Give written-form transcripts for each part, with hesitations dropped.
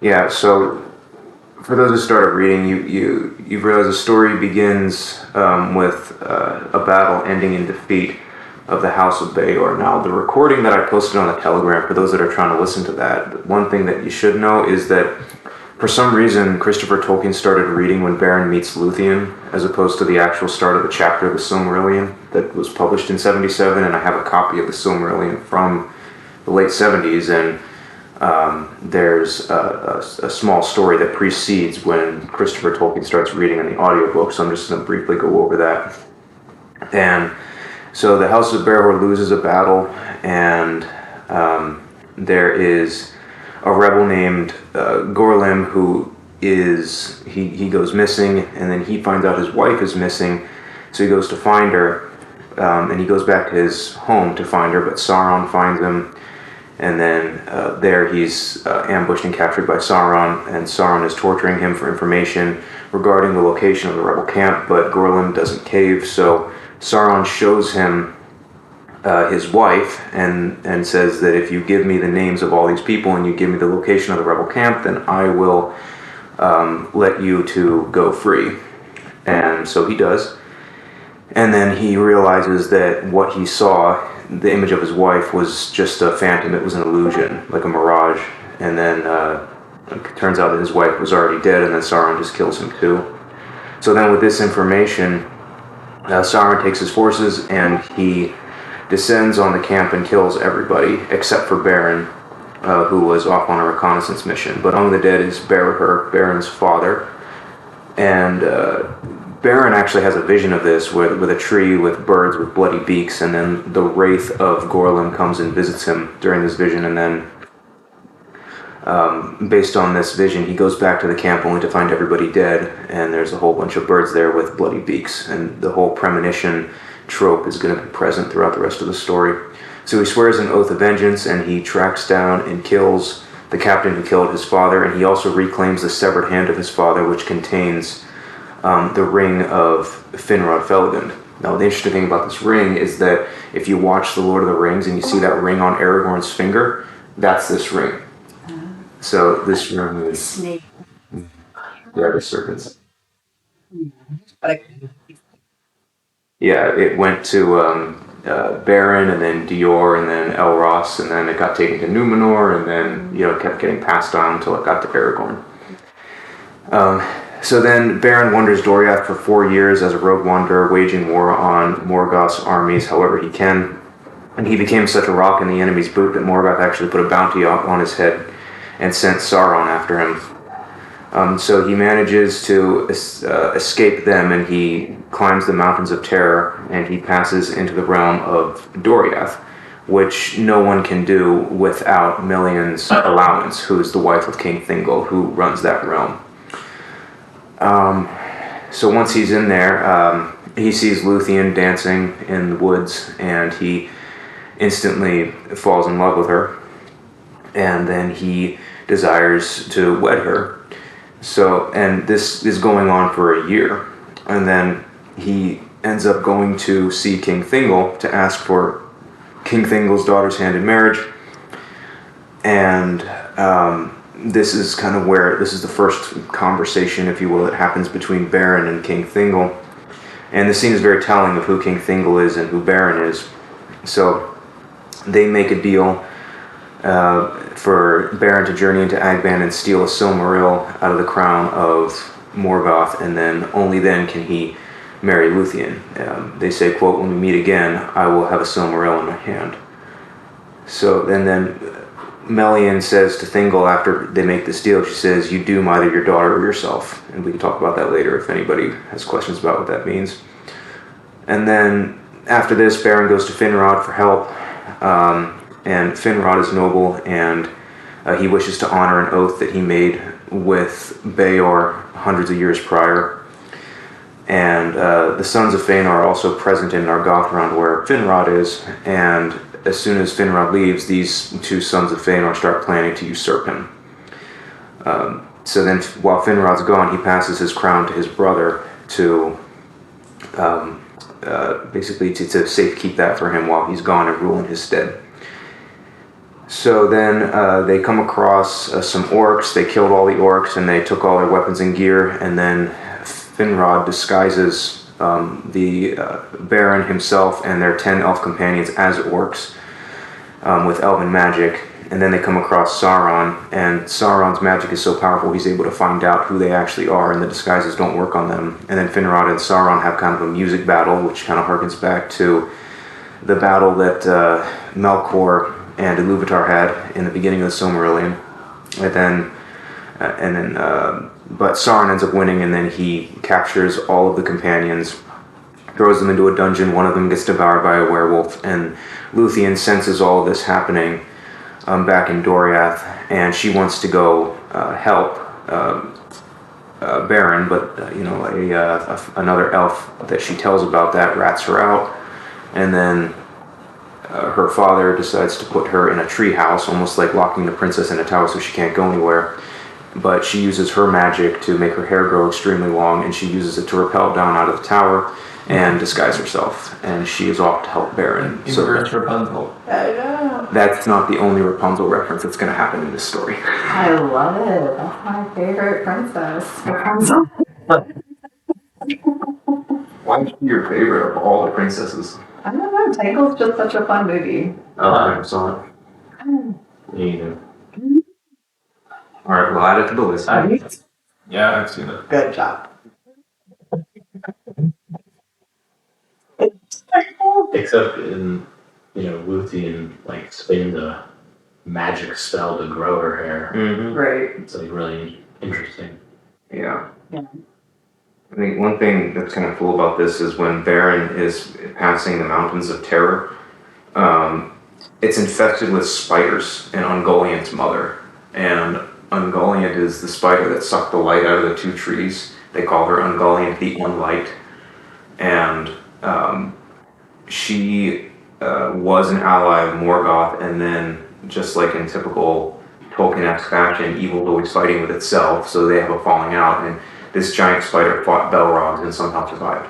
Yeah, so for those who started reading, you realize the story begins with a battle ending in defeat of the House of Bayor. Now, the recording that I posted on the Telegram, for those that are trying to listen to that, one thing that you should know is that for some reason, Christopher Tolkien started reading when Beren meets Luthien, as opposed to the actual start of the chapter of the Silmarillion that was published in 77, and I have a copy of the Silmarillion from the late 70s, and there's a small story that precedes when Christopher Tolkien starts reading in the audiobook, so I'm just going to briefly go over that. And so the House of Bayor loses a battle, and there is a rebel named Gorlim who he goes missing, and then he finds out his wife is missing, so he goes to find her, and he goes back to his home to find her, but Sauron finds him, and then there he's ambushed and captured by Sauron, and Sauron is torturing him for information regarding the location of the rebel camp, but Gorlim doesn't cave, so Sauron shows him his wife and says that if you give me the names of all these people and you give me the location of the rebel camp, then I will let you to go free. And so he does. And then he realizes that what he saw, the image of his wife, was just a phantom. It was an illusion, like a mirage. And then it turns out that his wife was already dead, and then Sauron just kills him too. So then with this information, Sauron takes his forces and he descends on the camp and kills everybody except for Beren, who was off on a reconnaissance mission. But among the dead is Berahur, Beren's father. And Beren actually has a vision of this with a tree with birds with bloody beaks, and then the wraith of Gorlim comes and visits him during this vision, and then based on this vision, he goes back to the camp only to find everybody dead, and there's a whole bunch of birds there with bloody beaks, and the whole premonition trope is going to be present throughout the rest of the story. So he swears an oath of vengeance, and he tracks down and kills the captain who killed his father, and he also reclaims the severed hand of his father, which contains the ring of Finrod Felagund. Now, the interesting thing about this ring is that if you watch The Lord of the Rings and you see that ring on Aragorn's finger, that's this ring. So this ring is... Snake. Yeah, the serpents. Yeah, it went to Beren, and then Dior, and then Elros, and then it got taken to Numenor, and then kept getting passed on until it got to Aragorn. So then Beren wanders Doriath for 4 years as a rogue wanderer, waging war on Morgoth's armies however he can. And he became such a rock in the enemy's boot that Morgoth actually put a bounty on his head and sent Sauron after him. So he manages to escape them, and he climbs the Mountains of Terror, and he passes into the realm of Doriath, which no one can do without Melian's allowance, who is the wife of King Thingol, who runs that realm. So once he's in there, he sees Luthien dancing in the woods, and he instantly falls in love with her, and then he desires to wed her. So, and this is going on for a year, and then he ends up going to see King Thingol to ask for King Thingol's daughter's hand in marriage, and this is kind of where, this is the first conversation, if you will, that happens between Beren and King Thingol, and the scene is very telling of who King Thingol is and who Beren is. So they make a deal for Beren to journey into Agban and steal a Silmaril out of the crown of Morgoth, and then only then can he marry Luthien. They say, quote, "When we meet again, I will have a Silmaril in my hand." So then Melian says to Thingol after they make this deal, she says, "You doom either your daughter or yourself." And we can talk about that later if anybody has questions about what that means. And then after this, Beren goes to Finrod for help. And Finrod is noble, and he wishes to honor an oath that he made with Bayor hundreds of years prior. And the Sons of Feanor are also present in Nargothrond, where Finrod is, and as soon as Finrod leaves, these two Sons of Feanor start planning to usurp him. So then, while Finrod's gone, he passes his crown to his brother to basically to safekeep that for him while he's gone and rule in his stead. So then they come across some orcs. They killed all the orcs and they took all their weapons and gear. And then Finrod disguises the Baron himself and their 10 elf companions as orcs with elven magic. And then they come across Sauron, and Sauron's magic is so powerful he's able to find out who they actually are, and the disguises don't work on them. And then Finrod and Sauron have kind of a music battle, which kind of harkens back to the battle that Melkor and Iluvatar had in the beginning of the Silmarillion. But Sauron ends up winning, and then he captures all of the companions, throws them into a dungeon. One of them gets devoured by a werewolf, and Luthien senses all of this happening back in Doriath, and she wants to go help Beren, but another elf that she tells about that rats her out, and then her father decides to put her in a tree house, almost like locking the princess in a tower so she can't go anywhere. But she uses her magic to make her hair grow extremely long, and she uses it to rappel down out of the tower and disguise herself, and she is off to help Beren. Rapunzel. That's not the only Rapunzel reference that's going to happen in this story. I love it. That's my favorite princess. Rapunzel. Why is she your favorite of all the princesses? I don't know. Tangled's just such a fun movie. Oh, I never saw it. Me either. Alright, we'll add it to the list. Yeah, I've seen it. Good job. Except in, Luthien, spins a magic spell to grow her hair. Mm-hmm. Right. It's really interesting. Yeah. Yeah. I think one thing that's kind of cool about this is when Beren is passing the Mountains of Terror, it's infested with spiders and Ungoliant's mother. And Ungoliant is the spider that sucked the light out of the two trees. They call her Ungoliant the Unlight. And she was an ally of Morgoth, and then, just like in typical Tolkien-esque fashion, evil's always fighting with itself, so they have a falling out, and this giant spider fought Belrogs and somehow survived.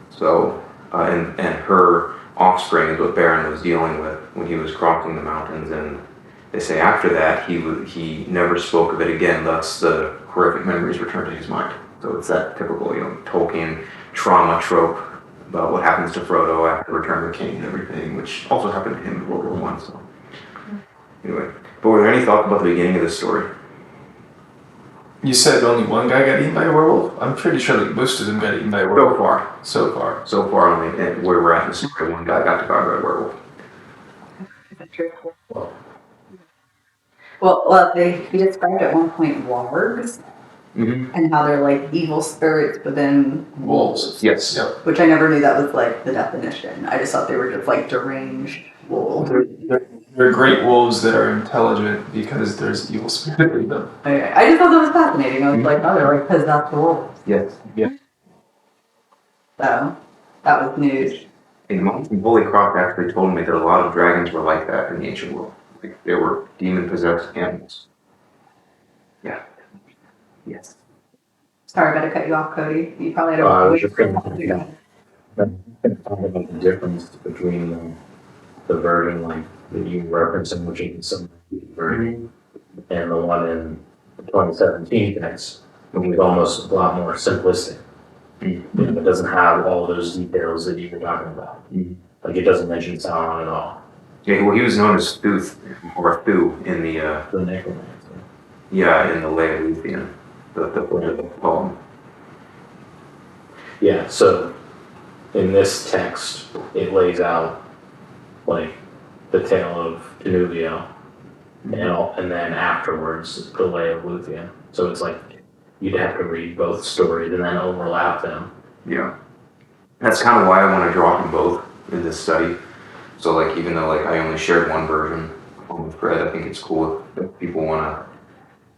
So, and her offspring is what Beren was dealing with when he was crossing the mountains, and they say after that he never spoke of it again, thus the horrific memories returned to his mind. So it's that typical, Tolkien trauma trope about what happens to Frodo after Return of the King and everything, which also happened to him in World War I. So anyway, but were there any thoughts about the beginning of this story? You said only one guy got eaten by a werewolf? I'm pretty sure most of them got eaten by a werewolf. So far, only where we're at in the story, one guy got devoured by a werewolf. Is that true? Well, he described at one point wargs, and how they're like evil spirits within wolves. Yes. Yep. Which I never knew that was like the definition. I just thought they were just like deranged wolves. They're great wolves that are intelligent because there's evil spirit in them. Okay. I just thought that was fascinating. I was like, oh, they're like possessed wolves. Yes. Yeah. So that was news. And Holy Croc actually told me that a lot of dragons were like that in the ancient world. Like they were demon-possessed animals. Yeah. Yes. Sorry, I gotta cut you off, Cody. You probably had I a was wait just for going that to go. to talk about the difference between the version that you referenced, which is some version, and the one in 2017 text, which is almost a lot more simplistic. It doesn't have all those details that you were talking about. Like it doesn't mention Sauron at all. Yeah, well, he was known as Thuth, or Thu, in the Necromancer. Yeah, in the Lay of Luthien, the poem. Yeah, so in this text, it lays out the tale of Danuvio, and then afterwards the Lay of Luthien. So it's you'd have to read both stories and then overlap them. Yeah. That's kind of why I want to draw from both in this study. So even though I only shared one version with Fred, I think it's cool if people want to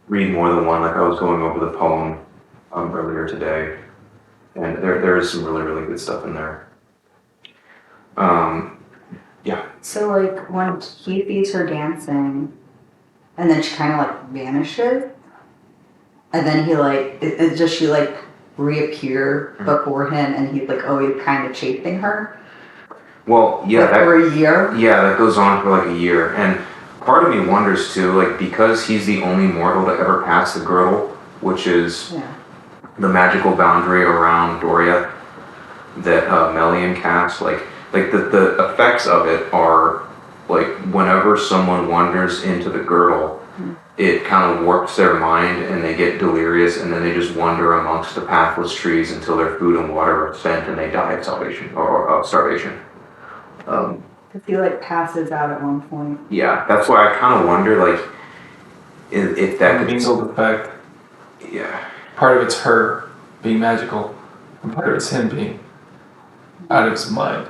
read more than one. I was going over the poem earlier today, and there is some really, really good stuff in there. Yeah. So when he sees her dancing, and then she kind of vanishes, and then he does she reappear before him, and he's always kind of chasing her? Well, yeah. For a year? Yeah, that goes on for a year. And part of me wonders too, like, because he's the only mortal to ever pass the girdle, which is Yeah. the magical boundary around Doria that Melian cast, like the effects of it are like whenever someone wanders into the girdle, it kind of warps their mind and they get delirious and then they just wander amongst the pathless trees until their food and water are spent and they die of salvation or starvation. Because he like passes out at one point. Yeah, that's why I kind of wonder, like, if that could mingled effect. Yeah. Part of it's her being magical, and part of it's him being out of his mind.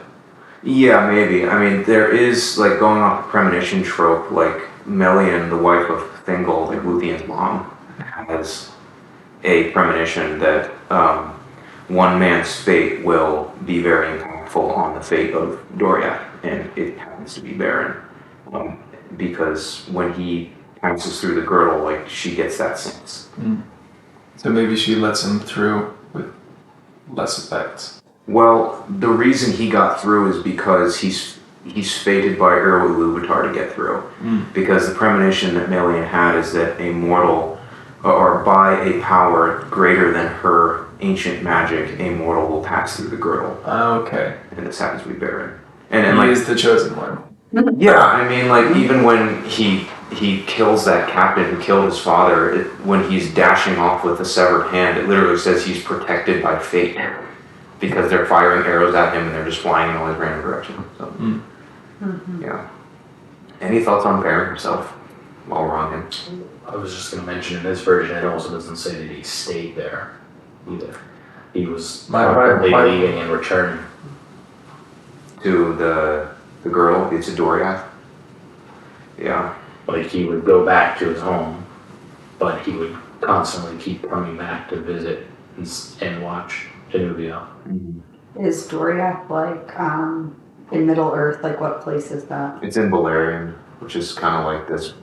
Yeah, maybe. I mean, there is, like, going off the premonition trope, like, Melian, the wife of Thingol, like Luthien's mom, has a premonition that one man's fate will be very impactful on the fate of Doria, and it happens to be Beren. Because when he passes through the girdle, like, she gets that sense. So maybe she lets him through with less effects. Well, the reason he got through is because he's fated by Erwa Luvatar to get through. Because the premonition that Melian had is that a mortal, or by a power greater than her ancient magic, a mortal will pass through the girdle. Okay. And this happens to be Beren. And He like, is the chosen one. yeah, I mean, like, even when he kills that captain who killed his father, when he's dashing off with a severed hand, it literally says he's protected by fate. Because they're firing arrows at him and they're just flying in all these random directions. So, yeah. Any thoughts on Beren himself while we're on him? I was just going to mention in this version, it also doesn't say that he stayed there either. He was constantly leaving and returning. To the girl, it's a Doriath. Yeah. Like, he would go back to his home, but he would constantly keep coming back to visit and watch Danubia. Is Doriath like in Middle Earth? Like what place is that? It's in Balerion, which is kind of like this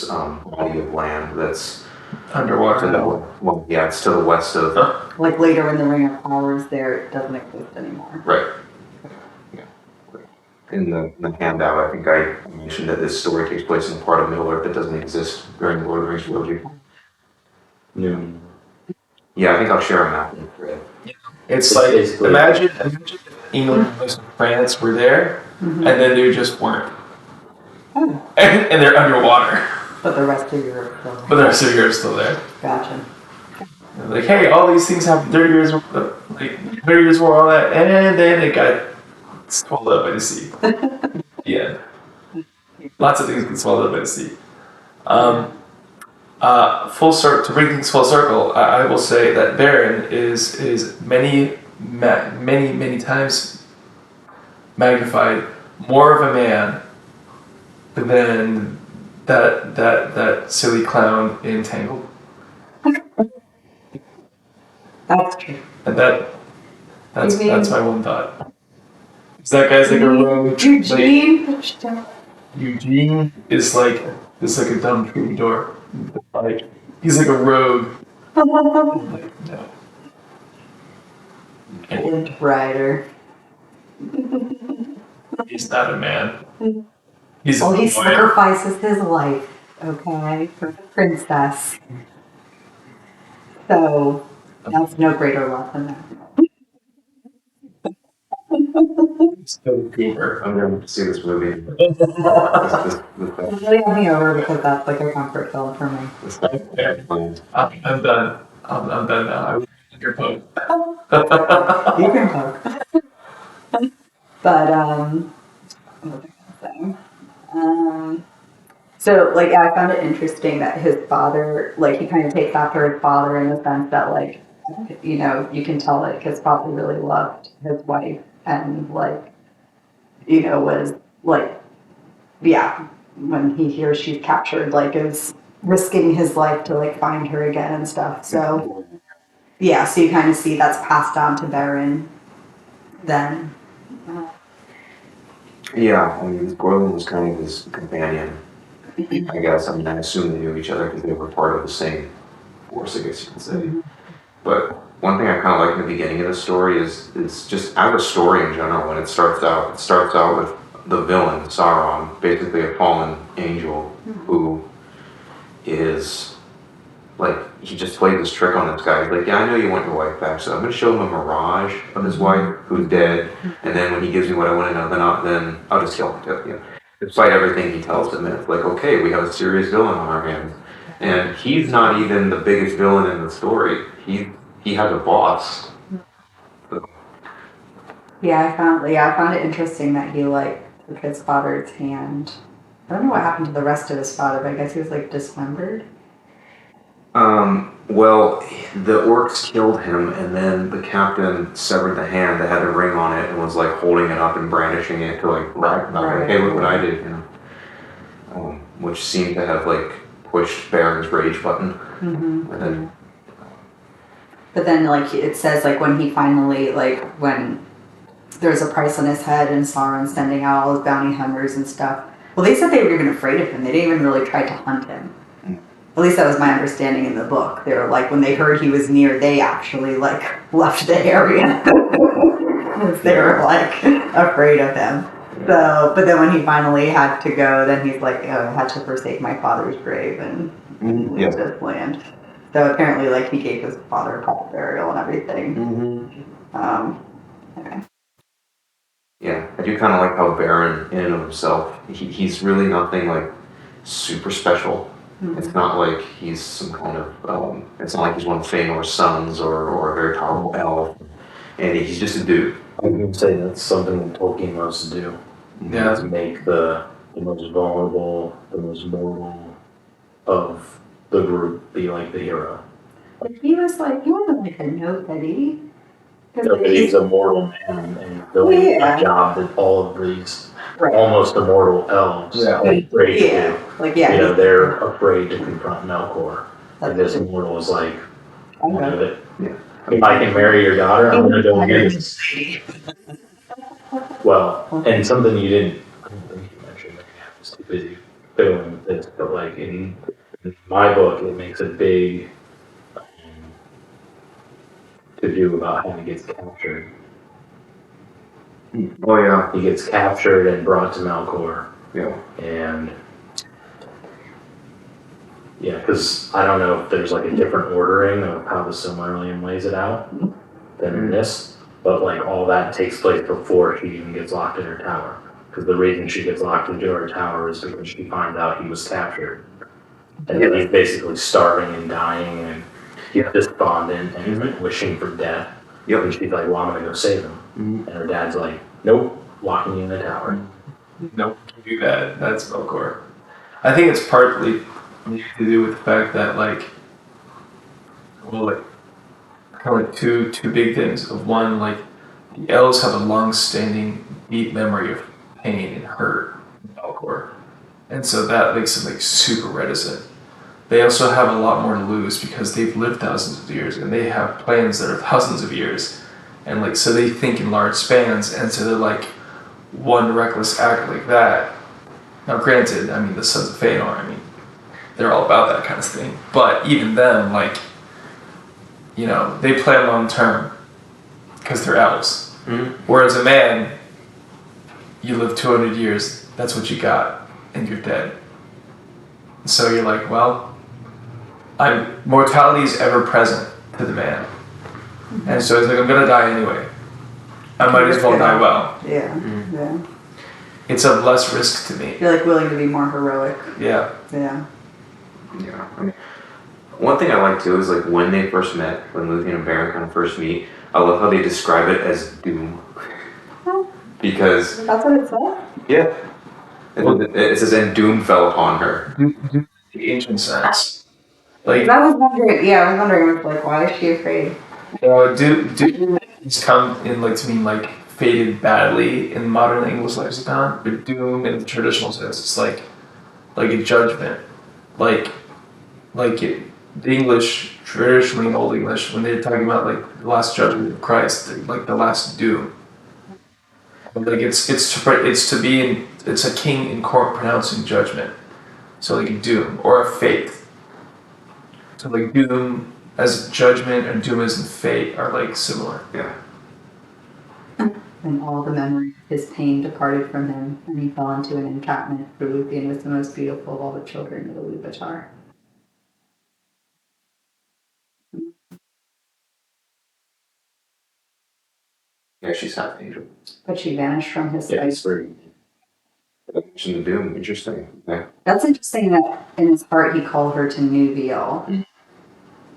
body of land that's Underwater. well, yeah, it's to the west of. Like later when the Ring of Power is there, it doesn't exist anymore. Right. Yeah. In the handout, I think I mentioned that this story takes place in a part of Middle Earth that doesn't exist during the Lord of the Rings trilogy. Noon. Yeah, I think I'll share a map in the thread. It's like, imagine if England and most of France were there, and then they just weren't. And they're underwater. But the rest of Europe still. But the rest of Europe's still there. Gotcha. Like, hey, all these things happened 30 years, like 30 years war, all that, and then it got swallowed up by the sea. Yeah. Lots of things get swallowed up by the sea. Full circle, to bring things full circle, I will say that Beren is many times magnified more of a man than that silly clown in Tangled. That's true. And that's my one thought. That guy's like a rogue. Eugene. Eugene is like a dumb troubadour. Like, he's like a rogue. Like, no. Wind Rider. He's not a man. He's Well, a he boy. sacrifices his life, okay, for the princess. So that's no greater love than that. Still a goober. I'm going to see this movie. Really won me over because that's like a comfort film for me. I'm done. I'm done now. I was your poke. You can poke. But what was I gonna say? So like I found it interesting that his father, like he kind of takes after his father in the sense that like, you know, you can tell like his father really loved his wife and like, you know, was like, yeah, when he hears she's captured, like is risking his life to like find her again and stuff. So yeah, so you kind of see that's passed on to Beren then. Yeah, I mean, Gorlin was kind of his companion, I guess. I mean, I assume they knew each other because they were part of the same force, I guess you could say. But one thing I kind of like in the beginning of the story is just as a story in general, when it starts out with the villain, Sauron, basically a fallen angel who is like, he just played this trick on this guy. He's like, yeah, I know you want your wife back, so I'm gonna show him a mirage of his wife who's dead, and then when he gives me what I want to know, then I'll just kill him. You know, despite everything he tells him, and it's like, okay, we have a serious villain on our hands, and he's not even the biggest villain in the story. He has a boss. So, Yeah, I found it interesting that he like took his father's hand. I don't know what happened to the rest of his father, but I guess he was like dismembered. well, the orcs killed him, and then the captain severed the hand that had a ring on it and was like holding it up and brandishing it to like brag about, like, hey, look what I did, you know. Which seemed to have like pushed Baron's rage button. Mm-hmm. And then, But then like it says like when he finally like when there's a price on his head and Sauron's sending out all his bounty hunters and stuff. Well, they said they were even afraid of him. They didn't even really try to hunt him. At least that was my understanding in the book. They were like, when they heard he was near, they actually like left the area. They were like afraid of him. So, but then when he finally had to go, then he's like, oh, I had to forsake my father's grave and leave this land. So apparently, like, he gave his father a proper burial and everything. Okay. yeah, I do kind of like how Baron, in and of himself, he's really nothing like super special. It's not like he's some kind of, it's not like he's one of Feanor's sons or a very powerful elf. And he's just a dude. I would say that's something that Tolkien loves to do. Yeah. To make the most vulnerable, the most mortal of the group be like the hero. But he wasn't like a nobody. So he's a mortal man and he's doing a job that all of these almost immortal elves are afraid to do. Like, You know, they're afraid to confront Melkor. And this immortal is like, I'm gonna do it. Yeah. If I can marry your daughter, I'm gonna go get it. Well, and something you didn't, I don't think you mentioned, I was too busy fiddling with this, but like in my book, it makes a big to do about how he gets captured. Oh yeah. He gets captured and brought to Melkor. Yeah. And yeah, because I don't know if there's like a different ordering of how the Silmarillion lays it out than in this, but like all that takes place before she even gets locked in her tower. Because the reason she gets locked into her tower is because she finds out he was captured. And then he's basically starving and dying and he's despondent and he's like wishing for death. Yep. And she's like, well, I'm gonna go save him. And her dad's like, nope, locking you in the tower. Nope, can't do that. That's Melkor. I think it's partly to do with the fact that like, well, like kind of like two big things. Of one, like the elves have a long-standing deep memory of pain and hurt in Melkor, and so that makes them like super reticent. They also have a lot more to lose because they've lived thousands of years and they have plans that are thousands of years, and like so they think in large spans, and so they're like one reckless act like that. Now, granted, I mean the Sons of Feanor, I mean they're all about that kind of thing, but even them, like, you know, they plan long term because they're elves. Whereas a man, you live 200 years, that's what you got, and you're dead. So you're like, well, mortality is ever present to the man. And so it's like, I'm gonna die anyway. I might as well die well. Yeah. It's of less risk to me. You're like willing to be more heroic. Yeah. Yeah. Yeah. I mean, one thing I like too is like when they first met, when Luthien and Beren kind of first meet, I love how they describe it as doom. Because That's what it said? yeah, it says and doom fell upon her. The ancient sense. Like, I was wondering, like, why is she afraid? doom has come in like to mean like fated badly in modern English lexicon, but doom in the traditional sense, it's like a judgment. The English, traditionally in Old English, when they're talking about like the last judgment of Christ, like the last doom. Like it's a king in court pronouncing judgment. So like a doom or a fate. So like doom as judgment and doom as in fate are like similar. Yeah. And all the memories his pain departed from him, and he fell into an enchantment, for Luthien was the most beautiful of all the children of the Luvatar. Yeah, she's half angel. But she vanished from his Yeah, sight. it's very. Mention the doom. Interesting. Yeah. That's interesting that in his heart he called her to Nuviel. Mm.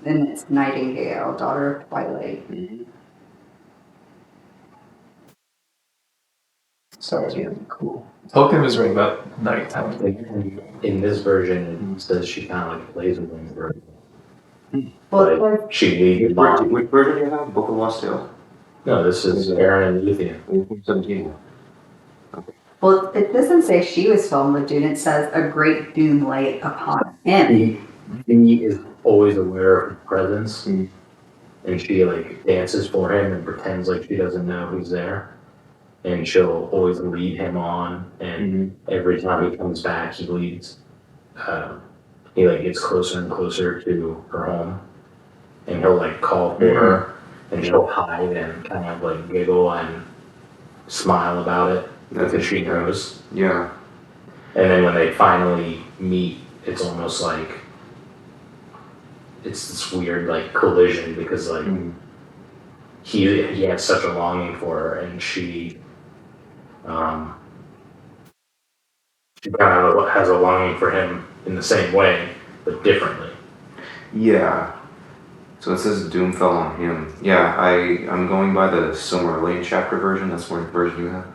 And it's Nightingale, daughter of Twilight. Mm-hmm. So yeah, cool. Tolkien was writing about nighttime. In this version, it says she kind of like plays with him for. Well, it's Like, like, she leaves mom. Which version do you have? Book of Lost Tales? No, this is Beren and Luthien. 17. well, it doesn't say she was filmed with Dune. It says a great doom lay upon him. He is always aware of her presence, Mm. and she like dances for him and pretends like she doesn't know who's there. And she'll always lead him on, and every time he comes back, he leads. He like gets closer and closer to her home, and he'll like call for her, and she'll hide and kind of like giggle and smile about it because she knows. Yeah. And then when they finally meet, it's almost like it's this weird like collision because like he has such a longing for her, and she kind of has a longing for him in the same way, but differently. Yeah. So it says doom fell on him. Yeah, I'm going by the Silmarillion chapter version. That's what version you have.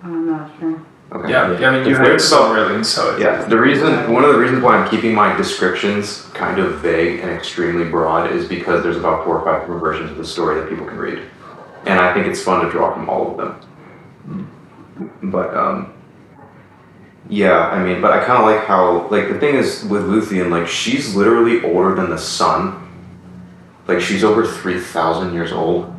I'm not sure. Okay. Yeah, I mean, you heard Silmarillion, so Yeah, one of the reasons why I'm keeping my descriptions kind of vague and extremely broad is because there's about 4 or 5 different versions of the story that people can read. And I think it's fun to draw from all of them. But, yeah, I mean, but I kind of like how, like, the thing is with Luthien, like, she's literally older than the sun. Like, she's over 3,000 years old.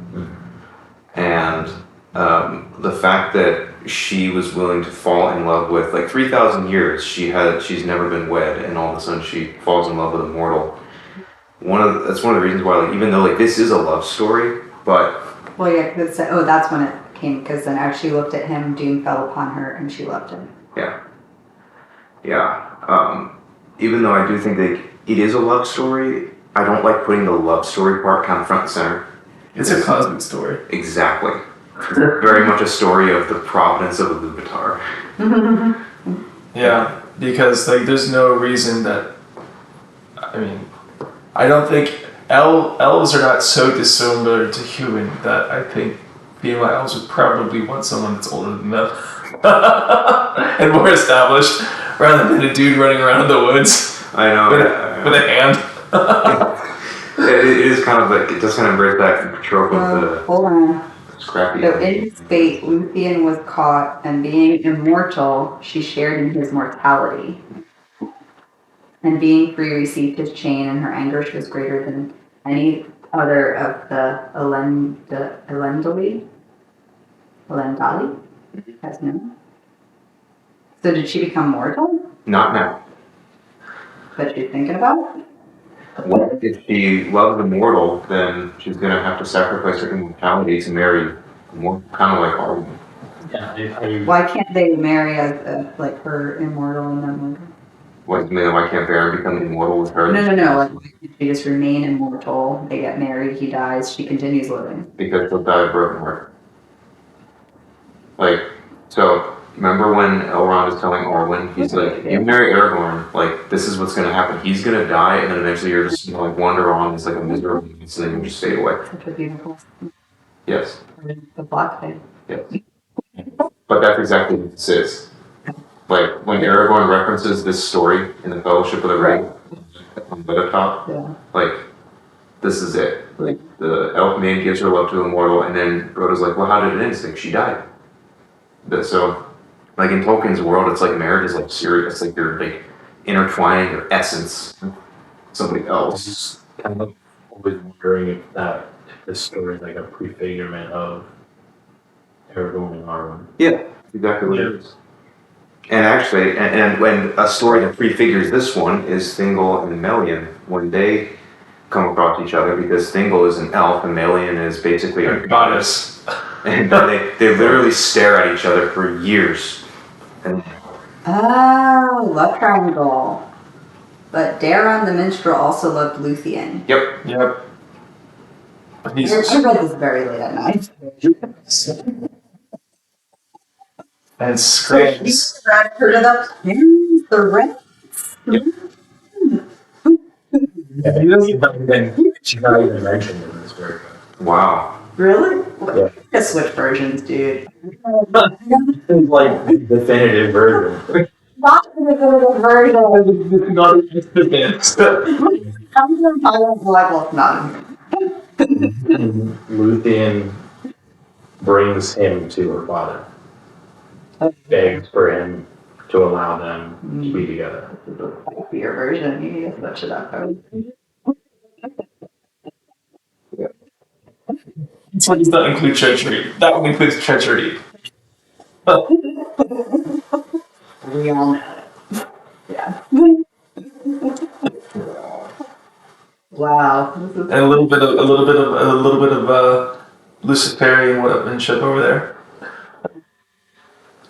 And the fact that she was willing to fall in love with, like, 3,000 years, she's never been wed, and all of a sudden she falls in love with a mortal. That's one of the reasons why, like, even though, like, this is a love story, but... Well, yeah, cause that's when it came, because then as she looked at him, doom fell upon her, and she loved him. Yeah. Yeah. Even though I do think that it is a love story, I don't like putting the love story part kind of front and center. it's a cosmic story. Exactly. It's very much a story of the providence of the Luvatar. Yeah, because like there's no reason that. I mean, I don't think elves are not so dissimilar to human that I think female elves would probably want someone that's older than them and more established, rather than a dude running around in the woods I know. with a hand. It is kind of like, it does kind of bring back the trope of the Hold on. scrappy. So in his fate, Luthien was caught, and being immortal, she shared in his mortality. And being free, received his chain, and her anguish was greater than any other of the Elendali has known. So did she become mortal? Not now. But she's thinking about it? Well, if she loves the mortal, then she's going to have to sacrifice her immortality to marry more, kind of like Arwen. Yeah, Why can't they marry as like her immortal and then mortal? Why can't Beren become immortal with her? No. Like, why can't she just remain immortal? They get married, he dies, she continues living. Because she'll die of broken heart. Like, so, remember when Elrond is telling Arwen, he's like, you marry Aragorn, like, this is what's going to happen. He's going to die, and then eventually you're just going to, like, wander on as, like, a miserable, so then you just fade away. Such a beautiful Yes. the black thing. Yes. But that's exactly what this is. Like, when Aragorn references this story in the Fellowship of the Ring, on Weathertop, Yeah. like, this is it. Like, the elf maid gives her love to the mortal, and then Frodo's like, well, how did it end? It's like, she died. So, like, in Tolkien's world, it's like marriage is, like, serious. It's like you're, like, intertwining your essence with somebody else. kind of always wondering if this story is like a prefigurement of Aragorn and Arwen. Yeah, exactly what it is. And actually, and when a story that prefigures this one is Thingol and Melian, when they come across each other, because Thingol is an elf and Melian is basically a Goddess. And they literally stare at each other for years. And Oh, love triangle. But Daron the minstrel also loved Luthien. yep. Yep. But I he's read this very late at night. and So he screams. heard of the parents, the rent. Yeah, He doesn't- she's not even mentioned in this version. Wow. Really? Yeah. Just switch versions, dude. It's like the definitive version. Not the definitive version. Not even this. I'm going to follow the Bible, not. Luthien brings him to her father, begs for him to allow them to be together. Be your version. You need to switch it up. This one does not include treachery. That one includes treachery. We all know it. Yeah. Wow. This is And a little bit of Luciferian workmanship over there.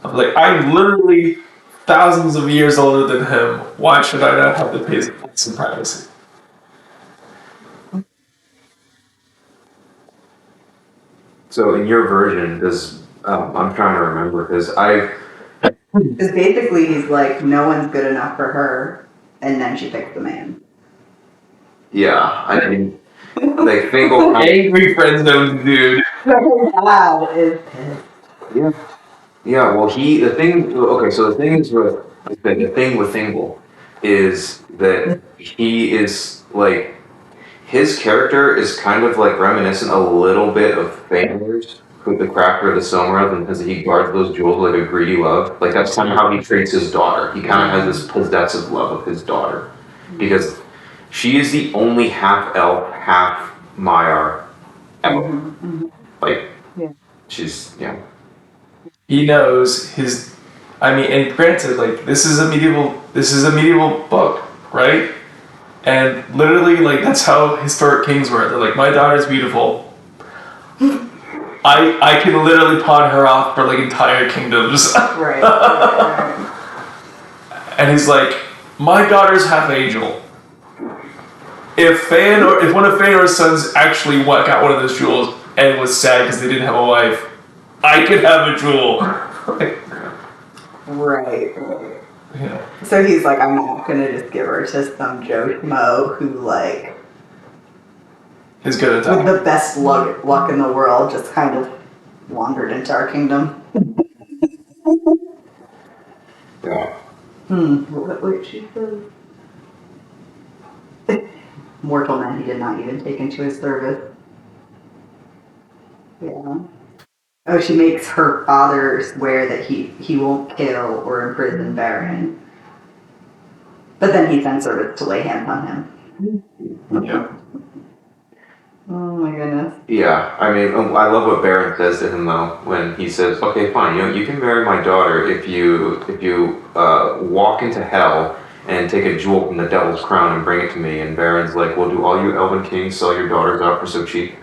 I'm like, I'm literally thousands of years older than him. Why should I not have the pace and privacy? So in your version, does I'm trying to remember because Because basically he's like, no one's good enough for her, and then she picks the man. I mean like Fingal. Angry friend zone dude. Wow, is pissed. Yeah. Well, the thing. Okay, so the thing is the thing with Fingal is that he is like his character is kind of like reminiscent a little bit of Thanor's, who the crafter of the Silmarils, and because he guards those jewels like a greedy love. Like that's kind of how he treats his daughter. He kind of has this possessive love of his daughter because she is the only half elf, half Maiar ever. Like, she's He knows his. I mean, and granted, like this is a medieval book, right? And literally, like that's how historic kings were. They're like, my daughter's beautiful. I can literally pawn her off for like entire kingdoms. Right. And he's like, my daughter's half angel. If one of Feanor's sons actually got one of those jewels and was sad because they didn't have a wife, I could have a jewel. Right. Yeah. So he's like, I'm not gonna just give her to some Joe Schmo who like He's good at with that. the best luck in the world just kind of wandered into our kingdom. yeah. What she said? Mortal men he did not even take into his service. Yeah. Oh, she makes her father swear that he won't kill or imprison Beren. But then he sends servants to lay hands on him. Yeah. Oh my goodness. Yeah, I mean, I love what Beren says to him though when he says, "Okay, fine, you can marry my daughter if you walk into hell and take a jewel from the devil's crown and bring it to me." And Baron's like, "Well, do all you elven kings sell your daughters out for so cheap?"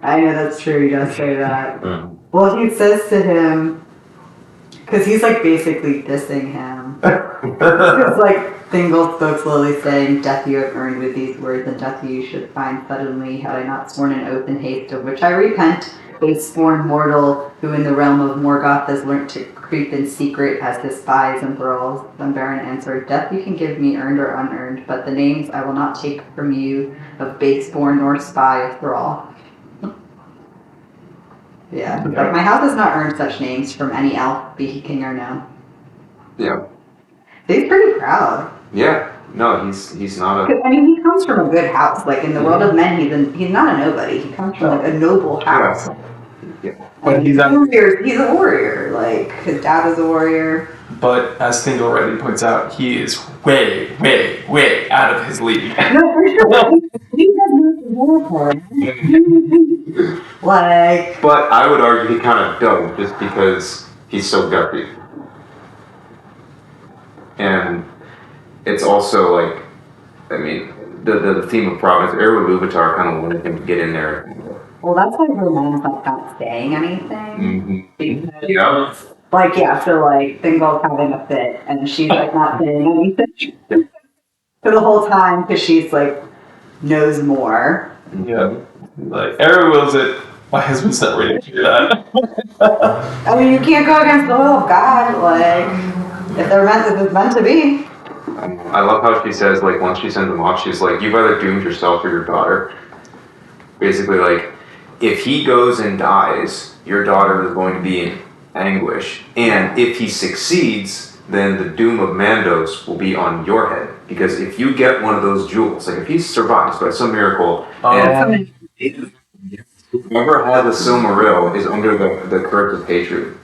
I know that's true, he does say that. Mm. Well, he says to him, because he's like basically dissing him. It's like Thingol spoke slowly, saying, "Death you have earned with these words, and death you should find suddenly, had I not sworn an oath in haste, of which I repent. Base-born mortal, who in the realm of Morgoth has learnt to creep in secret as his spies and thralls." Then Beren answered, "Death you can give me, earned or unearned, but the names I will not take from you of base-born nor spy of thrall." Yeah, like my house has not earned such names from any elf, be he king or no. Yeah, He's pretty proud. yeah. No, he's not a. 'Cause, I mean, he comes from a good house. Like in the world of men, he's not a nobody. He comes from like a noble house. Yeah. But And he's he's a warrior. Like his dad was a warrior. But as Thingol rightly points out, he is way, way, way out of his league. No, for sure. He has no Like, But I would argue he kind of don't, just because he's so gutsy. And it's also like, I mean, the theme of Providence, Erwin Luvatar kind of wanted him to get in there Well, that's why her mom's like not saying anything. Because, Yeah. like, yeah, so like Fingal's having a fit and she's like not saying anything for the whole time because she's like knows more. Yeah. Like, Aaron wills it. My husband's not ready to do that. I mean, you can't go against the will of God. Like, if it's meant to be. I love how she says, like, once she sends him off, she's like, you've either doomed yourself or your daughter. Basically, like, if he goes and dies, your daughter is going to be in anguish. And if he succeeds, then the doom of Mandos will be on your head. Because if you get one of those jewels, like if he survives by some miracle, and whoever has a Silmaril is under the curse of hatred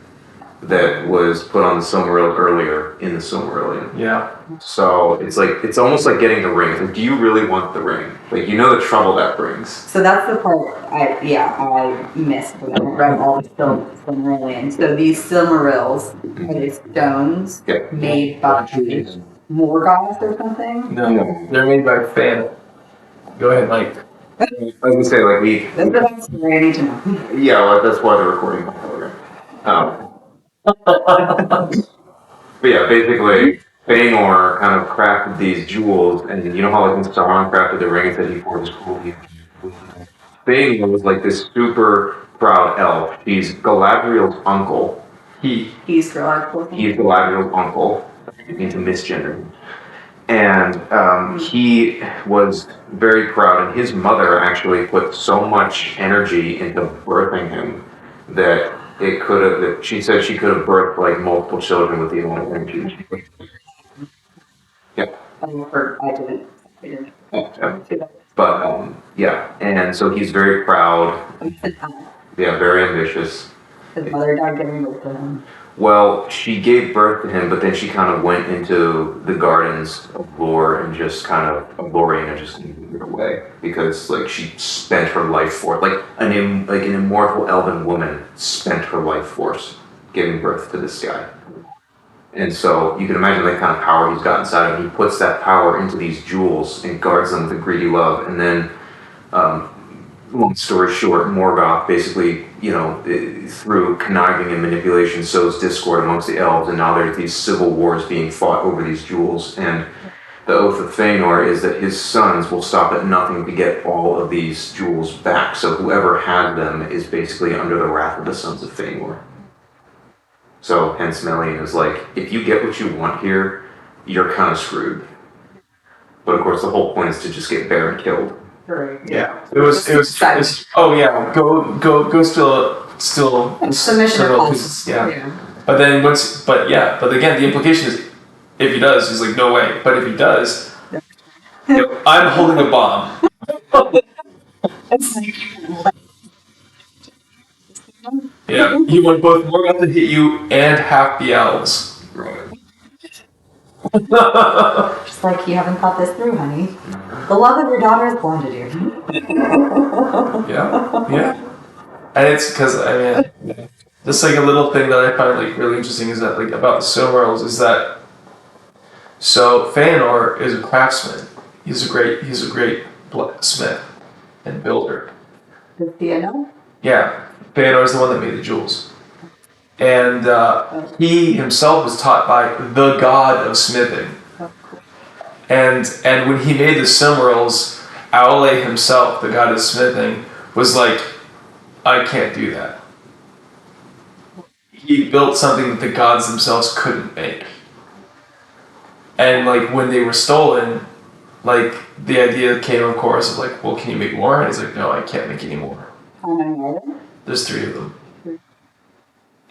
that was put on the Silmaril earlier in the Silmarillion. Yeah. So it's like it's almost like getting the ring. Like, do you really want the ring? Like, you know the trouble that brings. So that's the part I missed when I read all the Silmarillion. So these Silmarils are these stones Yeah. made by Morgoth or something? No. They're made by Fan. Go ahead, Mike. I was gonna say, like, That's the best story I need to know. yeah, well, that's why they're recording my program. But yeah, basically, Feanor kind of crafted these jewels, and you know how like when Sauron crafted the ring and said he poured his cool. Feanor was like this super proud elf. He's Galadriel's uncle. He's Galadriel's He's Galadriel's uncle. I didn't mean to misgender him. And he was very proud, and his mother actually put so much energy into birthing him that it could have. That she said she could have birthed like multiple children with the amount of energy. Yeah. I didn't. But yeah, and so he's very proud. Yeah, very ambitious. His mother died giving birth to him. Well, she gave birth to him, but then she kind of went into the gardens of lore and just kind of Lorien just moved away because like she spent her life force, like an immortal elven woman spent her life force giving birth to this guy. And so you can imagine the kind of power he's got inside of him. He puts that power into these jewels and guards them with a greedy love. And then, long story short, Morgoth basically, through conniving and manipulation, sows discord amongst the elves. And now there's these civil wars being fought over these jewels. And the oath of Feanor is that his sons will stop at nothing to get all of these jewels back. So whoever had them is basically under the wrath of the sons of Feanor. So hence Melian is like, if you get what you want here, you're kind of screwed. But of course, the whole point is to just get Beren killed. Right. Yeah. It was. Oh yeah. Go. Still. Submission. Yeah. But then But again, the implication is, if he does, he's like, no way. But if he does, I'm holding a bomb. Yeah. You want both Morgoth to hit you and half the elves. Right. Just like you haven't thought this through, honey. The love of your daughter is blinded you. Yeah. And it's because just like a little thing that I find like really interesting is that like about the Silmarils is that so Feanor is a craftsman. He's a great smith and builder. Does Thea know? Yeah, Feanor is the one that made the jewels, and he himself was taught by the god of smithing. And when he made the Silmarils, Aule himself, the god of smithing, was like, I can't do that. He built something that the gods themselves couldn't make. And like when they were stolen, like the idea came of course of like, well, can you make more? And he's like, no, I can't make any more. How many are there? There's 3 of them.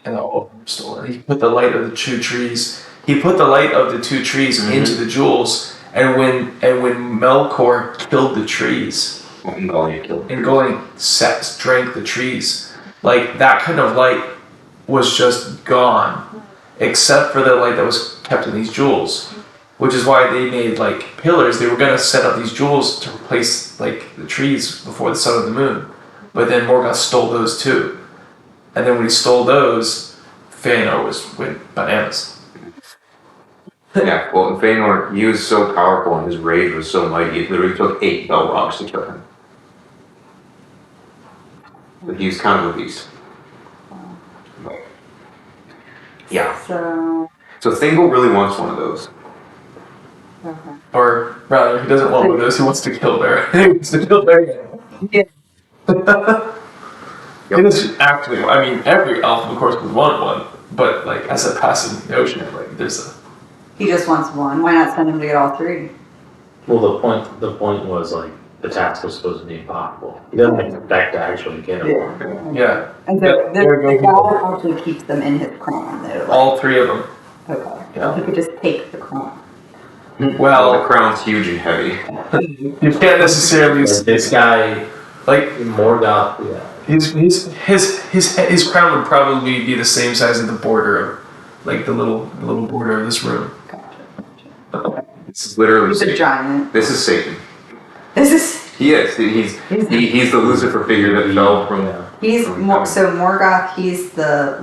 And all of them were stolen. He put the light of the 2 trees. He put the light of the 2 trees into the jewels. And when Melkor killed the trees, and Goling drank the trees, like that kind of light was just gone, except for the light that was kept in these jewels, which is why they made like pillars. They were gonna set up these jewels to replace like the trees before the sun and the moon, but then Morgoth stole those too, and then when he stole those, Feanor went bananas. Yeah, well, Feanor, he was so powerful and his rage was so mighty, it literally took 8 Balrogs to kill him. But he's kind of the beast. But, yeah. So, So Thingol really wants one of those. okay. Or rather, he doesn't want one of those. He wants to kill Beren. He wants to kill Beren. Yeah. It is actually. I mean, every elf, of course, would want one, but like as a passing notion, like there's a. He just wants one. Why not send him to get all three? Well, the point was like the task was supposed to be impossible. He doesn't expect to actually get it. Yeah. And the guy actually keeps them in his crown, though. Like, All three of them. okay. Yeah. He could just take the crown. Well, the crown's huge and heavy. You can't necessarily. Like, this guy, Like Morgoth, yeah. his crown would probably be the same size as the border of, like the little border of this room. Gotcha. This is literally He's a Satan. giant. This is Satan. This is. He is. He's the Lucifer figure that fell from. He's from more, heaven. so Morgoth. He's the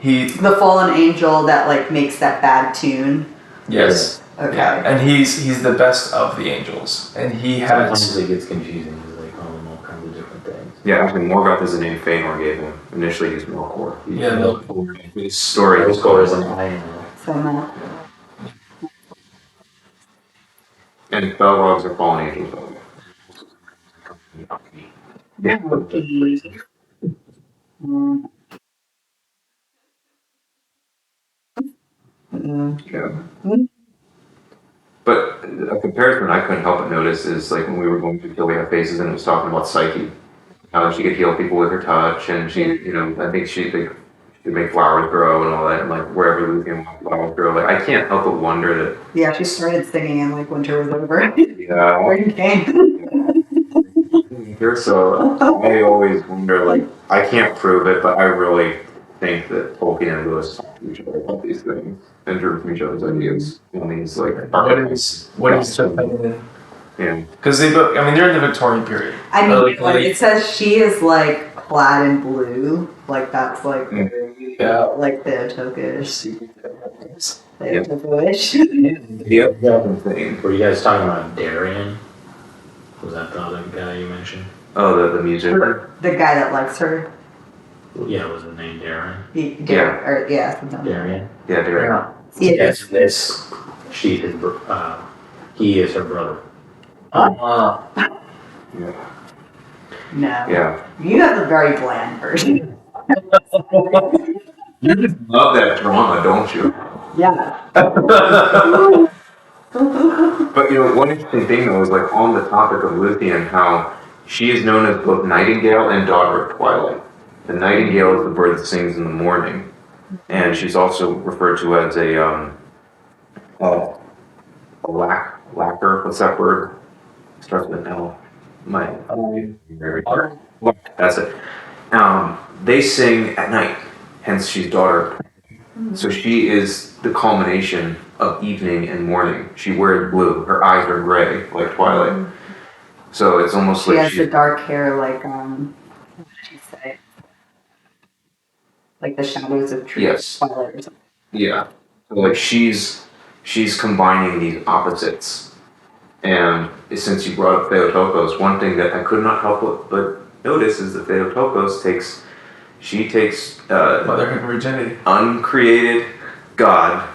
He the fallen angel that like makes that bad tune. yes. Okay. Yeah, and he's the best of the angels, and he has. Sometimes it gets confusing because they call him all kinds of different things. Yeah, actually, Morgoth is the name Feanor gave him. Initially, he's Melkor. Yeah, no. His story. His score is an I. So And Balrogs are fallen angels. Yeah. Yeah. But a comparison I couldn't help but notice is like when we were going through Kill We Have Faces and it was talking about Psyche, how she could heal people with her touch, and she, you know, I think she could make flowers grow and all that, and like wherever Luthien wants flowers grow. Like I can't help but wonder that. yeah, she started singing in like winter was over. Yeah. Spring came. Here, so I always wonder, like, I can't prove it, but I really think that Tolkien and Lewis talk to each other about these things and drew from each other's ideas. And these, like, What is the feminine? Yeah. Because they both. I mean, they're in the Victorian period. I mean, Like, like, it says she is like clad in blue. Like that's like very, Yeah. like Theotokish. Yeah. Theotokish. The thing. Were you guys talking about Darian? Was that the other guy you mentioned? Oh, the music. The guy that likes her. Yeah, was the name Darren? Yeah, something. Darian? Yeah, they're Yeah. Yes, this, he is her brother. Yeah. No. Yeah. You have the very bland version. You just love that drama, don't you? Yeah. But you know, one interesting thing though is like on the topic of Luthien, how she is known as both nightingale and daughter of twilight. The nightingale is the bird that sings in the morning, and she's also referred to as a lacquer. What's that word? Starts with an L. That's it. They sing at night, hence she's daughter. So she is the culmination of evening and morning. She wears blue. Her eyes are gray, like Twilight. So it's almost She like has the dark hair, like what did she say? Like the shadows of trees. Yes. Twilight or something. yeah. So like she's combining these opposites. And since you brought up Theotokos, one thing that I could not help but notice is that Theotokos takes Motherhood and virginity. uncreated God.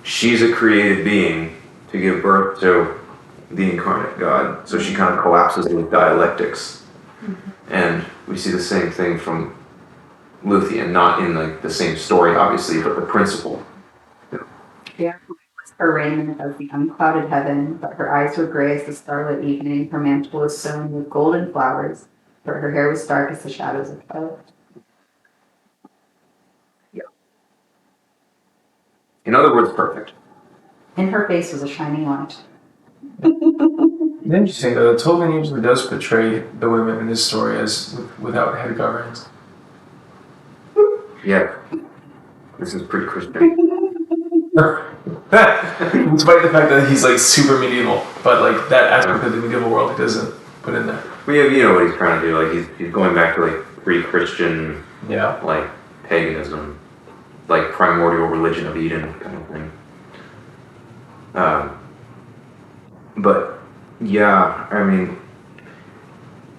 She's a created being to give birth to the incarnate God. So she kind of collapses with dialectics. And we see the same thing from Luthien, not in like the same story, obviously, but the principle. Yeah. Her raiment as the unclouded heaven, but her eyes were gray as the starlit evening. Her mantle was sown with golden flowers, but her hair was dark as the shadows of twilight. In other words, perfect. In her face was a shining light. Interesting though, Tolkien usually does portray the women in his story as without head coverings. Yeah. This is pretty Christian. Despite the fact that he's like super medieval, but like that aspect of the medieval world he doesn't put in there. We have, you know what he's trying to do. Like he's going back to like pre-Christian, Yeah. like paganism, like primordial religion of Eden kind of thing. But yeah, I mean,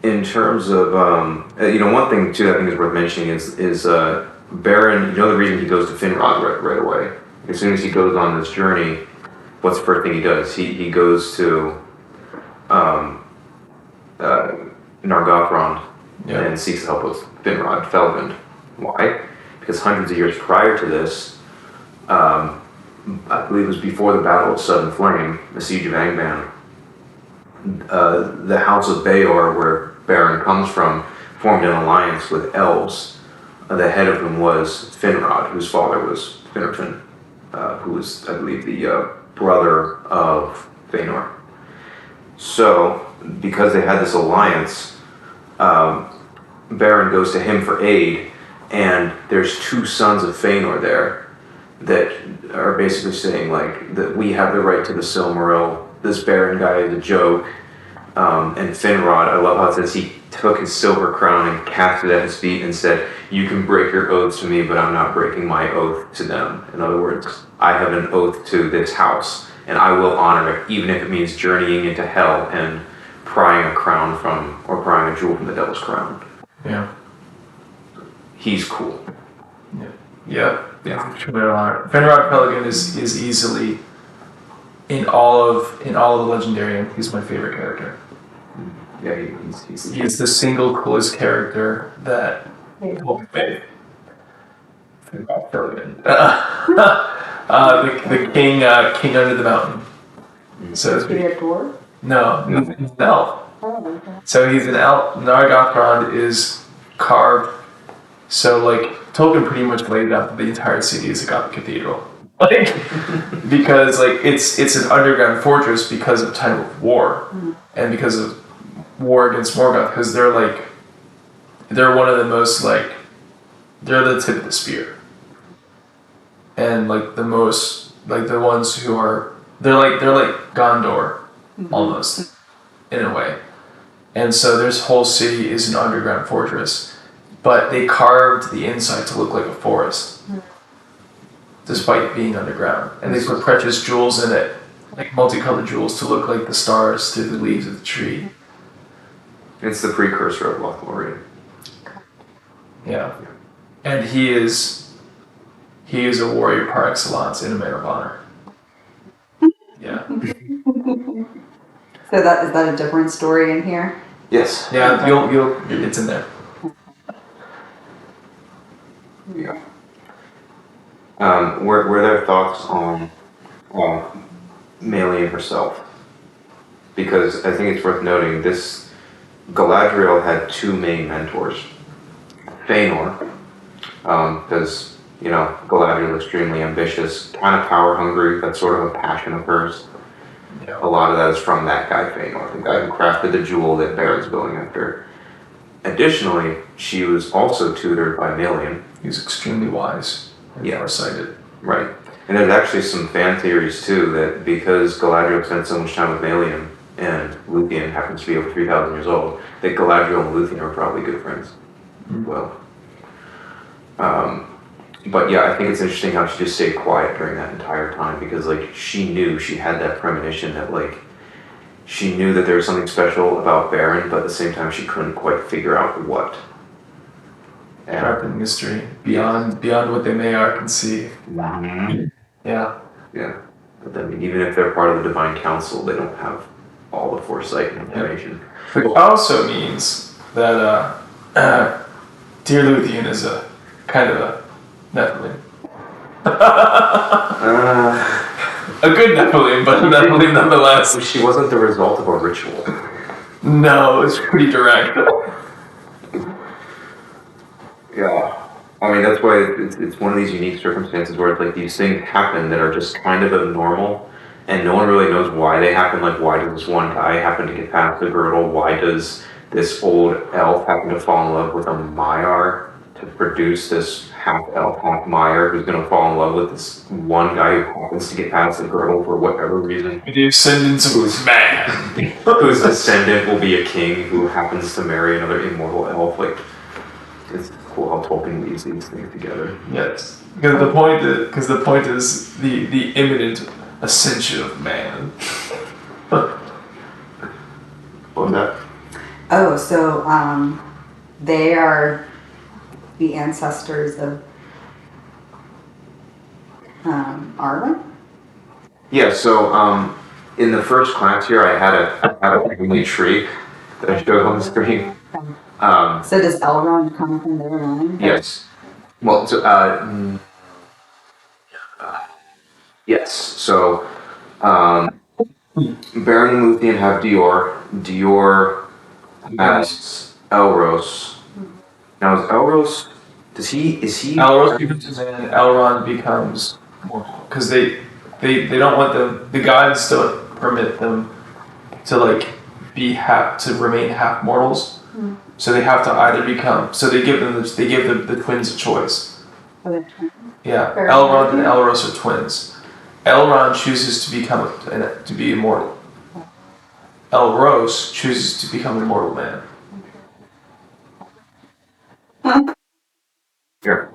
in terms of one thing too, I think is worth mentioning is Beren. You know the reason he goes to Finrod right away. As soon as he goes on this journey, what's the first thing he does? He goes to Nargothrond and seeks help with Finrod Felgund. Why? Because hundreds of years prior to this, I believe it was before the Battle of Sudden Flame, the Siege of Angband, the House of Beor, where Beren comes from, formed an alliance with elves. The head of them was Finrod, whose father was Finarfin, who was, I believe, the brother of Fëanor. So, because they had this alliance, Beren goes to him for aid, and there's two sons of Fëanor there that are basically saying like that we have the right to the Silmaril. This Beren guy is a joke. And Finrod, I love how it says he took his silver crown and cast it at his feet and said, "You can break your oaths to me, but I'm not breaking my oath to them." In other words, I have an oath to this house, and I will honor it, even if it means journeying into hell and prying a crown from, or prying a jewel from the devil's crown. Yeah. He's cool. Yeah. Finrod Pelegrin is easily in all of the Legendarium. He's my favorite character. Yeah, He is the single coolest character that will be made. Finrod Pelegrin. The king under the mountain. So Is he a dwarf? no, he's an elf. Oh, okay. So he's an elf. Nargothrond is carved. So like Tolkien pretty much laid out that the entire city is a Gothic cathedral. Like because like it's an underground fortress because of time of war and because of war against Morgoth, because they're one of the most they're the tip of the spear. And like the most the ones who are they're like Gondor almost in a way. And so this whole city is an underground fortress, but they carved the inside to look like a forest, despite being underground. And they put precious jewels in it, like multicolored jewels, to look like the stars through the leaves of the tree. It's the precursor of Lothlorien. Yeah, and he is a warrior par excellence and a man of honor. Yeah, So is that a different story in here? Yes. yeah, it's in there. Yeah. Were there thoughts on Melian herself? Because I think it's worth noting this Galadriel had two main mentors. Fëanor, because Galadriel is extremely ambitious, kind of power hungry. That's sort of a passion of hers. Yeah. A lot of that is from that guy Fëanor, the guy who crafted the jewel that Beren's going after. Additionally, she was also tutored by Melian. He was extremely wise and farsighted. Right. And there's actually some fan theories too that because Galadriel spent so much time with Melian and Luthien happens to be over 3,000 years old, that Galadriel and Luthien are probably good friends. Well. But yeah, I think it's interesting how she just stayed quiet during that entire time because she knew, she had that premonition that she knew that there was something special about Beren, but at the same time she couldn't quite figure out what. Trapped in mystery, beyond what they may or can see. Yeah. Yeah. But then even if they're part of the Divine Council, they don't have all the foresight and information. Which also means that Dear Luthien is a kind of a Nephilim. A good Nephilim, but a Nephilim nonetheless. She wasn't the result of a ritual. No, it's pretty direct. Yeah. I mean, that's why it's one of these unique circumstances where it's like these things happen that are just kind of abnormal, and no one really knows why they happen. Like, why does this one guy happen to get past the girdle? Why does this old elf happen to fall in love with a Maiar to produce this half-elf, half-Maiar who's going to fall in love with this one guy who happens to get past the girdle for whatever reason? The ascendants of this man. Whose descendant will be a king who happens to marry another immortal elf. Like, it's cool how Tolkien weaves these things together. Yes, because the point is the imminent ascension of man. What was that? Oh, so they are the ancestors of Arwen? Yeah, so in the first class here, I had a family tree that I showed on the screen. So does Elrond come from their line? Yes. Well, so, yes. So Beren and Luthien have Dior. Dior has Elros. Now is Elros? Is he? Elros becomes a man. Elrond becomes mortal because they don't want the gods don't permit them to like to remain half mortals. So they have to either become. So they give the twins a choice. Yeah, Fair Elrond and enough. Elros are twins. Elrond chooses to be immortal. Elros chooses to become a mortal man. Here.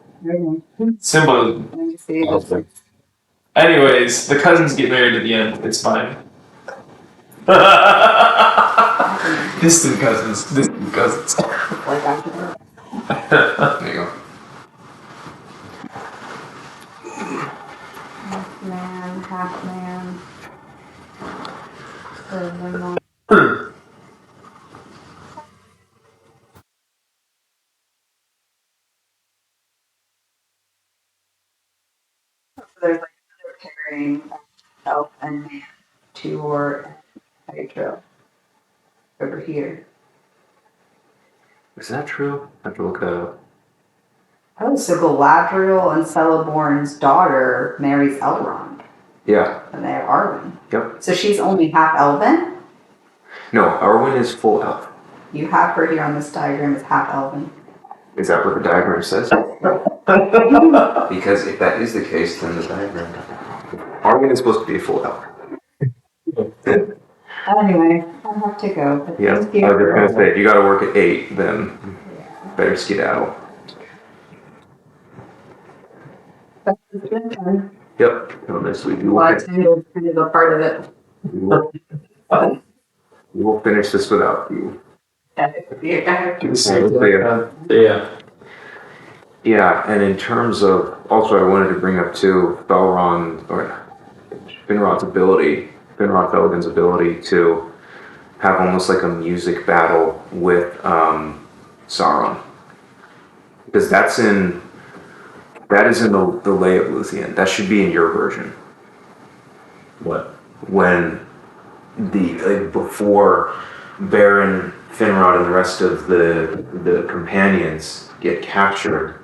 Symbolism. Let me see. Anyways, the cousins get married at the end. It's fine. Distant cousins. Distant cousins. Like after There you go. half man. There's like they're carrying elf and man to Hydro over here. Is that true? I have to look that up. Oh, so Galadriel and Celeborn's daughter marries Elrond, Yeah. and they have Arwen. Yep. So she's only half elven? No, Arwen is full elf. You have her here on this diagram as half elven. Is that what the diagram says? Because if that is the case, then the diagram. Arwen is supposed to be a full elf. Anyway, I have to go. But Yeah. I was thank you. just gonna say, if you gotta work at 8, then better skedaddle. That's good fun. Yep. No, this week Well, it's kind of a part of it. We will finish this without you. Yeah. Yeah. Yeah, and in terms of, also I wanted to bring up too, Finrod's ability, Finrod Felgen's ability to have almost like a music battle with Sauron. Because that is in the Lay of Luthien. That should be in your version. What? When before Beren, Finrod, and the rest of the companions get captured,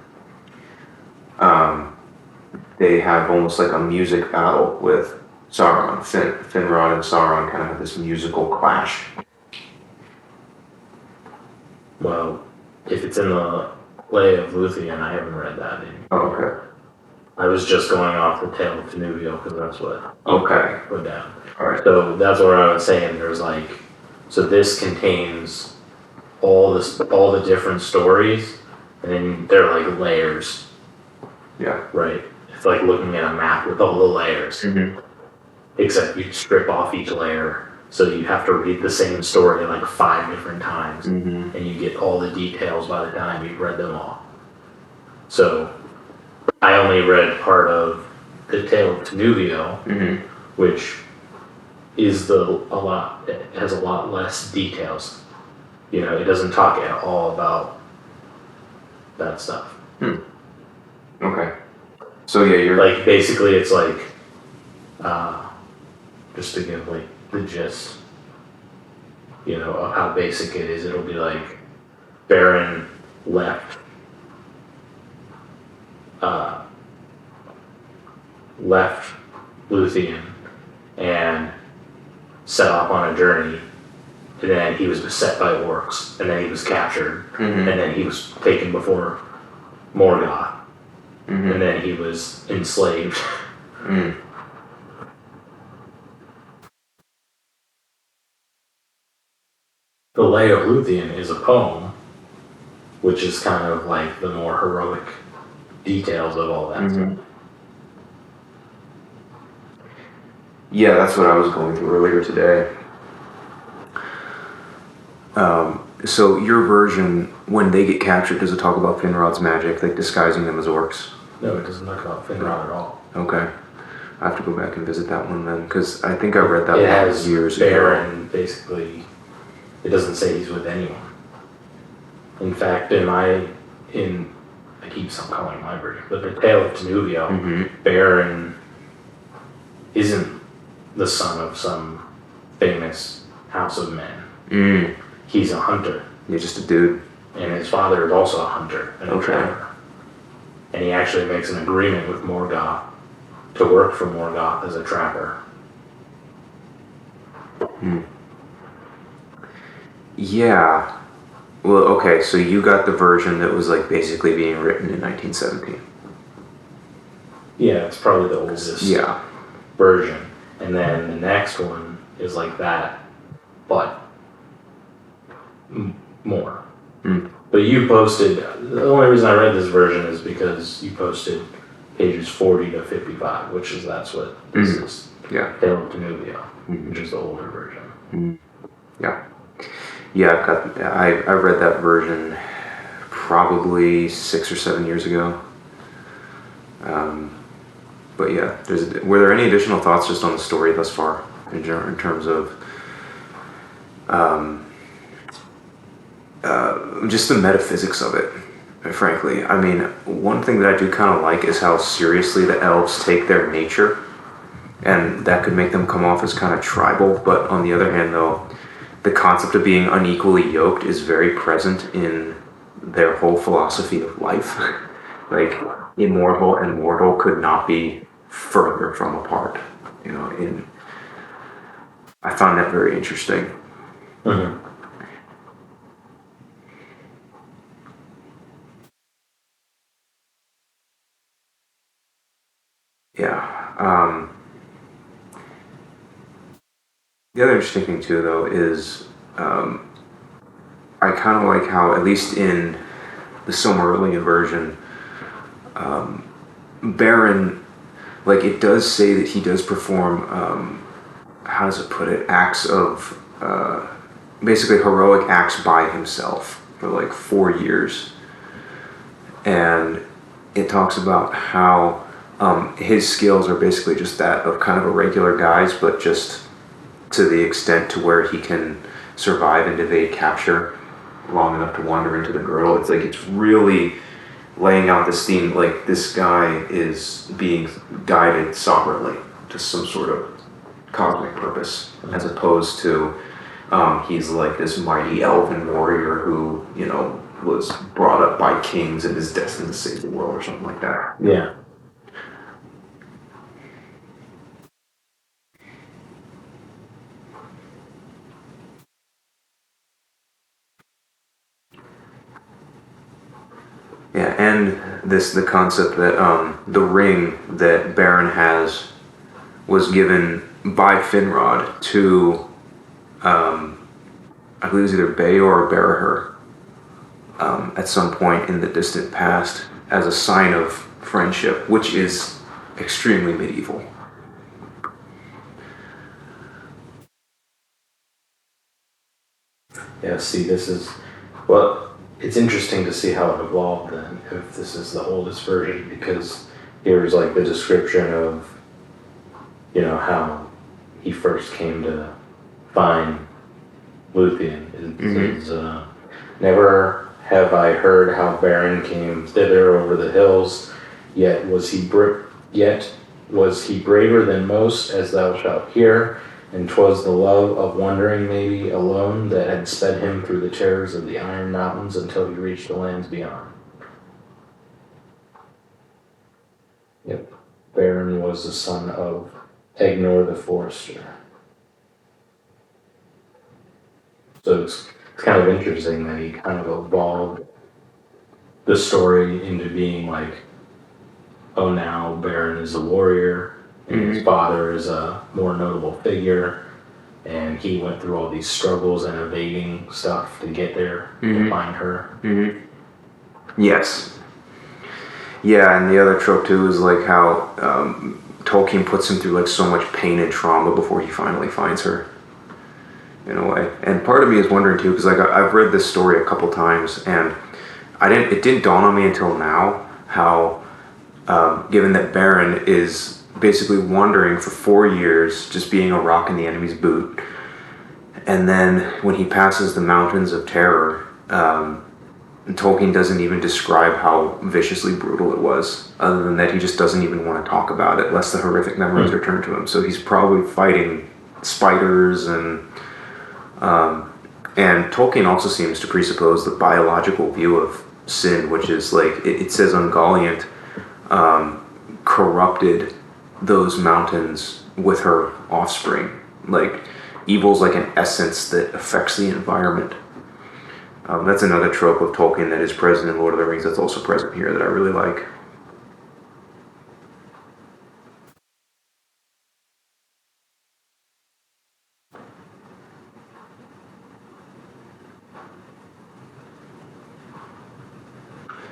they have almost like a music battle with Sauron. Finrod and Sauron kind of have this musical clash. Well, if it's in the Lay of Luthien, I haven't read that. Oh, okay. I was just going off the Tale of Tenuvio because that's what Okay. put down. All right. So that's what I was saying. There's like, so this contains all the different stories, and then they're like layers, Yeah. right? It's like looking at a map with all the layers, Mm-hmm. except you strip off each layer, so you have to read the same story like 5 different times, Mm-hmm. and you get all the details by the time you've read them all. So I only read part of the Tale of Tenuvio, Mm-hmm. which is it has a lot less details. You know, it doesn't talk at all about that stuff. Okay. So yeah, you're Like basically it's like just to give like the gist, you know, of how basic it is, it'll be like Beren left Luthien and set off on a journey, and then he was beset by orcs, and then he was captured, and then he was taken before Morgoth, and then he was enslaved. The Lay of Luthien is a poem, which is kind of like the more heroic details of all that stuff. Yeah, that's what I was going through earlier today. So your version, when they get captured, does it talk about Finrod's magic, like disguising them as orcs? No, it doesn't talk about Finrod at all. Okay. I have to go back and visit that one then, because I think I read that It one has years ago. Beren, basically, it doesn't say he's with anyone. In fact, I keep calling my version, but the Tale of Tenuvio, Beren isn't the son of some famous house of men. He's a hunter. You're just a dude. And his father is also a hunter and a trapper. And he actually makes an agreement with Morgoth to work for Morgoth as a trapper. Yeah. Well, okay, so you got the version that was like basically being written in 1917. Yeah, it's probably the oldest version. And then the next one is like that, but more. But you posted, the only reason I read this version is because you posted pages 40 to 55, that's what this is. Yeah. Tale of Tenuvio, which is the older version. Yeah. Yeah, I read that version probably 6 or 7 years ago. But yeah, were there any additional thoughts just on the story thus far in terms of just the metaphysics of it, frankly? I mean, one thing that I do kind of like is how seriously the elves take their nature, and that could make them come off as kind of tribal, but on the other hand, though, the concept of being unequally yoked is very present in their whole philosophy of life. Like, immortal and mortal could not be further from apart. I found that very interesting. Yeah. The other interesting thing too, though, is I kind of like how, at least in the Silmarillion version, Beren, like, it does say that he does perform, how does it put it, acts of, basically heroic acts by himself for like 4 years. And it talks about how his skills are basically just that of kind of a regular guy's, but just to the extent to where he can survive and evade capture long enough to wander into the girdle. It's like, it's really laying out this theme, like, this guy is being guided sovereignly to some sort of cosmic purpose, as opposed to he's like this mighty elven warrior who, was brought up by kings and is destined to save the world or something like that. Yeah. Yeah, and the concept that the ring that Beren has was given by Finrod to I believe it was either Beor or Berahir at some point in the distant past as a sign of friendship, which is extremely medieval. Yeah, see, it's interesting to see how it evolved then, if this is the oldest version, because here's like the description of, how he first came to find Luthien. It says, never have I heard how Beren came thither over the hills, yet was he braver than most, as thou shalt hear. And 'twas the love of wandering maybe alone that had sped him through the terrors of the Iron Mountains until he reached the lands beyond. Yep. Beren was the son of Egnor the Forester. So it's kind of interesting that he kind of evolved the story into being like, oh, now Beren is a warrior, and his father is a more notable figure, and he went through all these struggles and evading stuff to get there to find her. Yes. Yeah, and the other trope too is like how Tolkien puts him through like so much pain and trauma before he finally finds her. in a way. And part of me is wondering too, because like I've read this story a couple times, and it didn't dawn on me until now how, given that Beren is basically wandering for 4 years, just being a rock in the enemy's boot, and then when he passes the Mountains of Terror, Tolkien doesn't even describe how viciously brutal it was, other than that he just doesn't even want to talk about it, lest the horrific memories return to him. So he's probably fighting spiders and Tolkien also seems to presuppose the biological view of sin, which is like, it says Ungoliant corrupted those mountains with her offspring. Like, evil's like an essence that affects the environment. That's another trope of Tolkien that is present in Lord of the Rings that's also present here that I really like.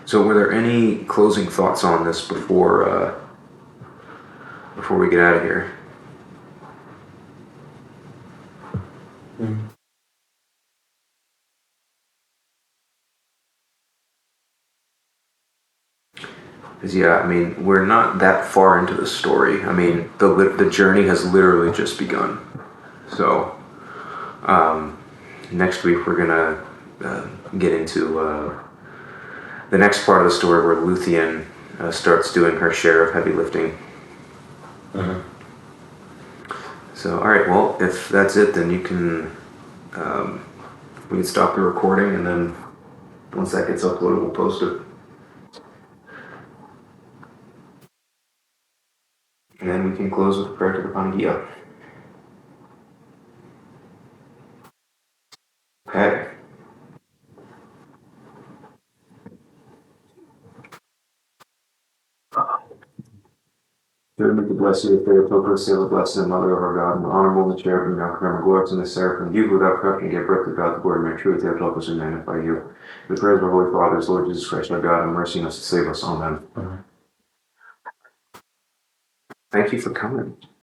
So were there any closing thoughts on this before we get out of here? Because yeah, I mean, we're not that far into the story. I mean, the journey has literally just begun. So next week we're gonna get into the next part of the story where Luthien starts doing her share of heavy lifting. So all right, well, if that's it, then you can we can stop the recording, and then once that gets uploaded, we'll post it. And then we can close with prayer to the Pangia. Okay. Third, make the blessed of Theotokos, seal the blessed and mother of our God, and the honorable and the cherubim, now remember glorious and the seraphim, you who without corruption give birth to God, the word, may truth, Theotokos, and magnify you. The prayers of our Holy Fathers, Lord Jesus Christ, our God, have mercy on us and save us. Amen. Thank you for coming.